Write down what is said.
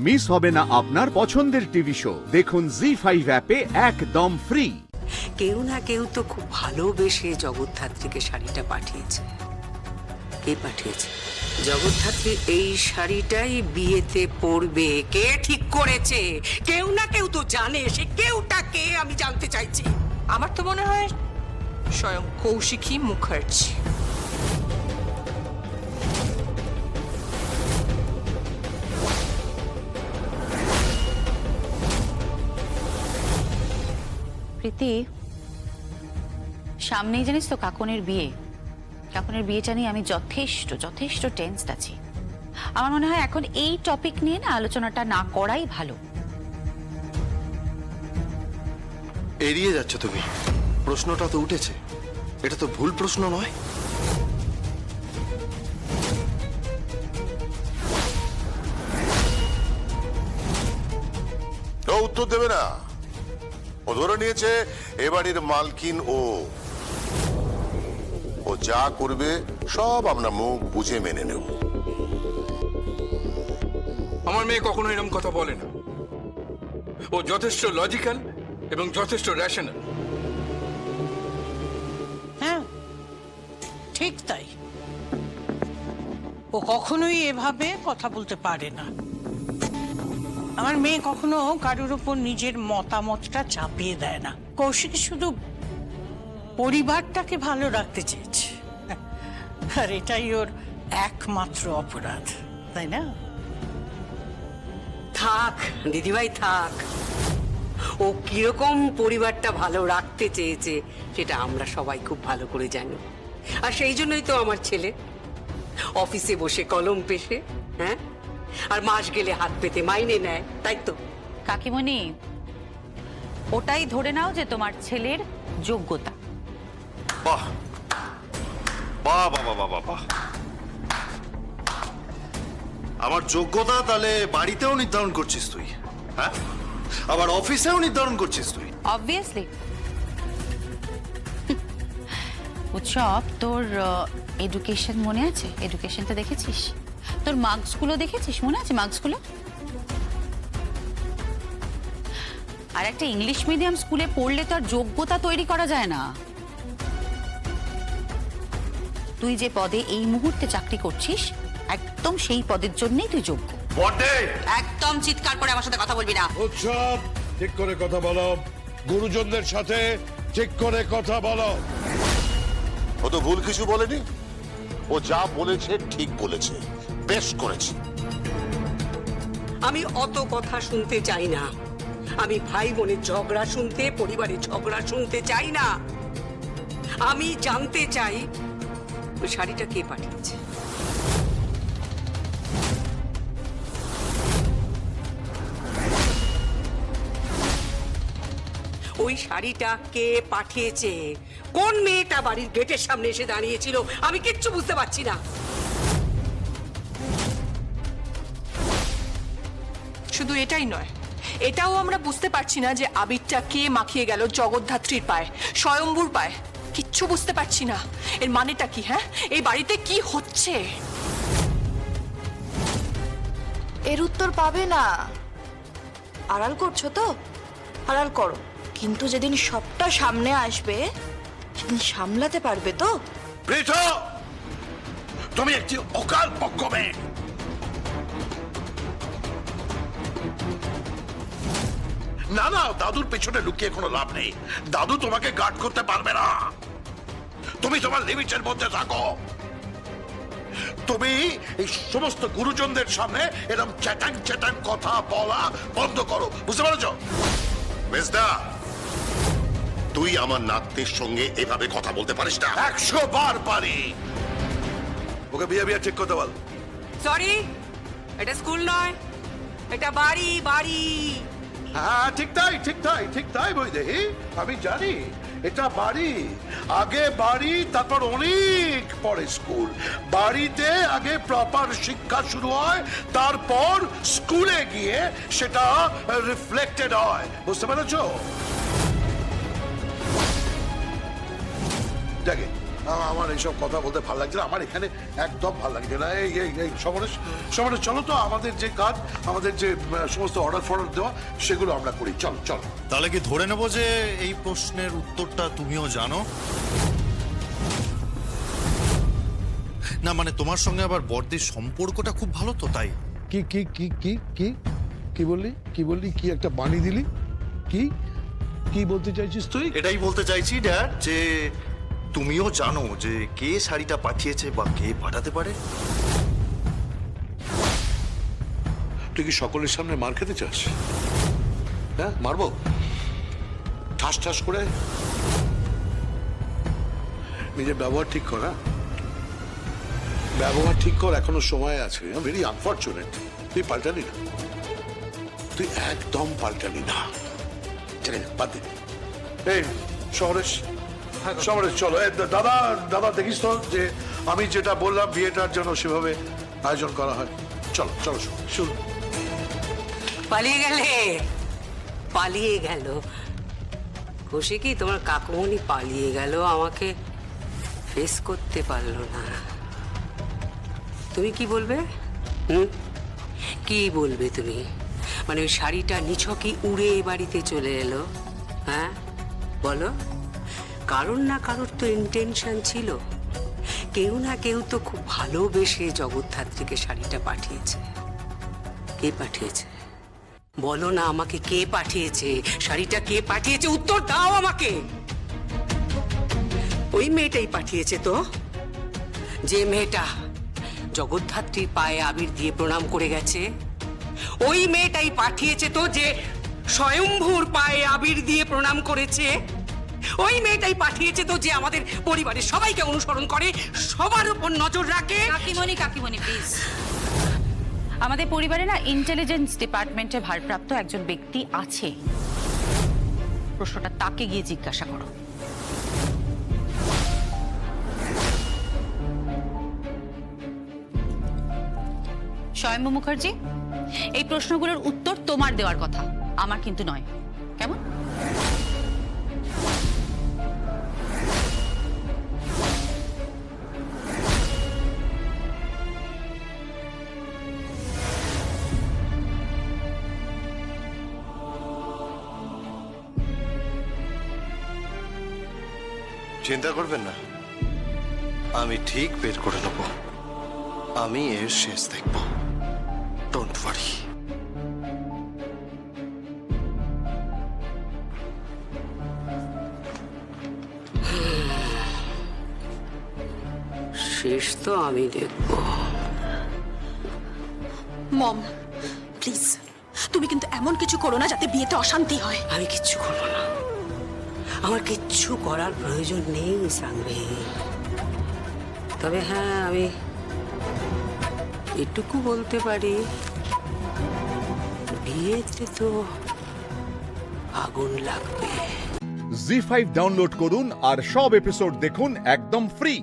Miss হবে না আপনার পছন্দের টিভি শো। দেখুন জি5 অ্যাপে একদম ফ্রি। কেউ না কেউ তো খুব ভালোবেসে জগদ্ধাত্রীকে শাড়িটা পাঠিয়েছে। কে পাঠিয়েছে? জগদ্ধাত্রী এই শাড়িটাই বিয়েতে পরবে। কে ঠিক করেছে? কেউ না কেউ তো জানে। সে কেউটা কে আমি জানতে চাইছি। আমার তো মনে হয় স্বয়ং কৌশিকী মুখার্জি। প্রীতি, সামনেই জানিস তো কাকনের বিয়ে। কাকনের বিয়েটা নিয়ে আমি যথেষ্ট টেন্সড আছি। আমার মনে হয় এখন এই টপিক নিয়ে না আলোচনাটা না করাই ভালো। এড়িয়ে যাচ্ছ তুমি। প্রশ্নটা তো উঠেছে, এটা তো ভুল প্রশ্ন নয়। ও উত্তর দেবে না। ও ধরে নিয়েছে এ বাড়ির মালকিন ও যা করবে সব আমরা মুখ বুঝে মেনে নেব। আমার মেয়ে কখনো এরকম কথা বলে না। ও যথেষ্ট লজিক্যাল এবং যথেষ্ট রেশনাল। হ্যাঁ, ঠিক তাই। ও কখনোই এভাবে কথা বলতে পারে না। আমার মেয়ে কখনো কারোর উপর নিজের মতামতটা চাপিয়ে দেয় না। কৌশিক শুধু পরিবারটাকে ভালো রাখতে চেয়েছে, আর এটাই ওর একমাত্র অপরাধ, তাই না? থাক দিদিভাই থাক। ও কিরকম পরিবারটা ভালো রাখতে চেয়েছে সেটা আমরা সবাই খুব ভালো করে জানি। আর সেই জন্যই তো আমার ছেলে অফিসে বসে কলম পেশে, হ্যাঁ, আর মাস গেলে হাত পেতে মাইনে নেয়, তাই তো? কাকিমণি, ওটাই ধরে নাও যে তোমার ছেলের যোগ্যতা। বাহ বাহ বাহ বাহ বাহ বাহ। আমার যোগ্যতা তাহলে বাড়িতেও নির্ধারণ করছিস তুই, হ্যাঁ? আবার অফিসেও নির্ধারণ করছিস তুই? অবভিয়াসলি। উৎসব, তোর এডুকেশন মনে আছে? এডুকেশনটা দেখেছিস? তোর মার্কসগুলো দেখেছিস? মনে আছে মার্কসগুলো? আর একটা ইংলিশ মিডিয়াম স্কুলে পড়লে তো আর যোগ্যতা তৈরি করা যায় না। তুই যে পদে এই মুহূর্তে চাকরি করছিস একদম সেই পদের জন্যই তুই যোগ্য। একদম চিৎকার করে আমার সাথে কথা বলবি না। উৎসব, ঠিক করে কথা বলো। গুরুজনদের সাথে ঠিক করে কথা বলো। ও তো ভুল কিছু বলেনি। ও যা বলেছে ঠিক বলেছে, বেশ করেছে। আমি অত কথা শুনতে চাই না। আমি ভাই বোনের ঝগড়া শুনতে, পরিবারের ঝগড়া শুনতে চাই না। আমি জানতে চাই ওই শাড়িটা কে পাঠিয়েছে। ওই শাড়িটা কে পাঠিয়েছে? কোন মেয়েটা বাড়ির গেটের সামনে এসে দাঁড়িয়েছিল? আমি কিচ্ছু বুঝতে পারছি না। শুধু এটাই নয়, এটাও আমরা বুঝতে পারছি না যে আবিরটা কে মাখিয়ে গেল জগদ্ধাত্রীর পায়ে, স্বয়ম্ভুর পায়ে। কিচ্ছু বুঝতে পারছি না। এর মানেটা কি? হ্যাঁ, এই বাড়িতে কি হচ্ছে? এর উত্তর পাবে না। আড়াল করছো তো আড়াল করো, কিন্তু যেদিন সবটা সামনে আসবে সেদিন সামলাতে পারবে তো? প্রীত, তুমি একটি অকাল পক্ষ মেয়ে। না না, দাদুর পেছনে লুকিয়ে কোনো লাভ নেই। দাদু তোমাকে গার্ড করতে পারবে না। তুমি তোমার লিমিটের মধ্যে থাকো। তুমি এই সমস্ত গুরুজনদের সামনে এরকম চ্যাটাং কথা বলা বন্ধ করো, বুঝতে পারছো? মেজদা, তুই আমার নাতনির সঙ্গে এভাবে কথা বলতে পারিস না। 100 বার পারি। ওকে বিয়ে ঠিক করতে বল। সরি, এটা স্কুল নয়, এটা বাড়ি। বাড়ি। হ্যাঁ, ঠিক তাই বৈদেহী। আমি জানি এটা বাড়ি। আগে বাড়ি, তারপর অনেক পরে স্কুল। বাড়িতে আগে প্রপার শিক্ষা শুরু হয়, তারপর স্কুলে গিয়ে সেটা রিফ্লেক্টেড হয়, বুঝতে পেরেছো? দেখে আমার এইসব কথা বলতে ভালো লাগছে না, আমার এখানে একদম ভালো লাগছে না। এই এই এই সমরেশ, সমরেশ চলো তো, আমাদের যে কাজ, আমাদের যে সমস্ত অর্ডার ফর্ডার দেওয়া, সেগুলো আমরা করি। চল চল। তাহলে কি ধরে নেবো যে এই প্রশ্নের উত্তরটা তুমিও জানো? না মানে তোমার সঙ্গে আবার বর্দির সম্পর্কটা খুব ভালো তো, তাই? কি কি কি কি কি কি বললি, কি বললি, কি একটা বাণী দিলি, কি কি বলতে চাইছিস তুই? এটাই বলতে চাইছি ড্যাড, যে তুমিও জানো যে কে শাড়িটা পাঠিয়েছে বা কে পাঠাতে পারে। তুই কি সকলের সামনে মার খেতে চাস? হ্যাঁ, মারবো ঠাস ঠাস করে? নিজের ব্যবহার ঠিক কর, হ্যাঁ ব্যবহার ঠিক কর, এখনো সময় আছে। ভেরি আনফর্চুনেট, তুই পাল্টালি না, তুই একদম পাল্টালি না। ঠিক আছে, বাদ দে। এই সমরেশ, সমরেশ চলো। দাদা দাদা দেখিস তো যে আমি যেটা বললাম বিয়েটার জন্য সেভাবে আয়োজন করা হয়। চলো চলো শুরু। পালিয়ে গেলে, পালিয়ে গেল খুশি কি তোমার কাকুমণি পালিয়ে গেল, আমাকে ফেস করতে পারলো না। তুমি কি বলবে? কি বলবে তুমি? মানে ওই শাড়িটা নিছকই উড়ে এ বাড়িতে চলে এলো? হ্যাঁ বলো, কারোর না কারোর তো ইন্টেনশন ছিল। কেউ না কেউ তো খুব ভালোবেসে জগদ্ধাত্রীকে শাড়িটা পাঠিয়েছে। কে পাঠিয়েছে বলো না আমাকে, কে পাঠিয়েছে শাড়িটা? কে পাঠিয়েছে? উত্তর দাও আমাকে। ওই মেয়েটাই পাঠিয়েছে তো, যে মেয়েটা জগদ্ধাত্রীর পায়ে আবির দিয়ে প্রণাম করে গেছে। ওই মেয়েটাই পাঠিয়েছে তো, যে স্বয়ম্ভুর পায়ে আবির দিয়ে প্রণাম করেছে। ওই মেয়েটাই পাঠিয়েছে তো, যে আমাদের পরিবারের সবাইকে অনুসরণ করে, সবার উপর নজর রাখে। কাকিমণি কাকিমণি প্লিজ, আমাদের পরিবারে না ইন্টেলিজেন্স ডিপার্টমেন্টে ভারপ্রাপ্ত একজন ব্যক্তি আছে, প্রশ্নটা তাকে গিয়ে জিজ্ঞাসা করো। স্বয়ম্ভু মুখার্জি, এই প্রশ্নগুলোর উত্তর তোমার দেওয়ার কথা, আমার কিন্তু নয়, কেমন? চিন্তা করবেন না, আমি ঠিক বের করে নেব, আমি এর শেষ দেখব। Don't worry. শেষ তো আমি দেখবো। মম প্লিজ, তুমি কিন্তু এমন কিছু করো না যাতে বিয়েতে অশান্তি হয়। আমি কিচ্ছু করবো না, আমার কিচ্ছু করার প্রয়োজন নেই সাংভি। তবে হ্যাঁ, আমি এটুকু বলতে পারি, বিয়েতে তো আগুন লাগবে। জি5 ডাউনলোড করুন আর সব এপিসোড দেখুন একদম ফ্রি।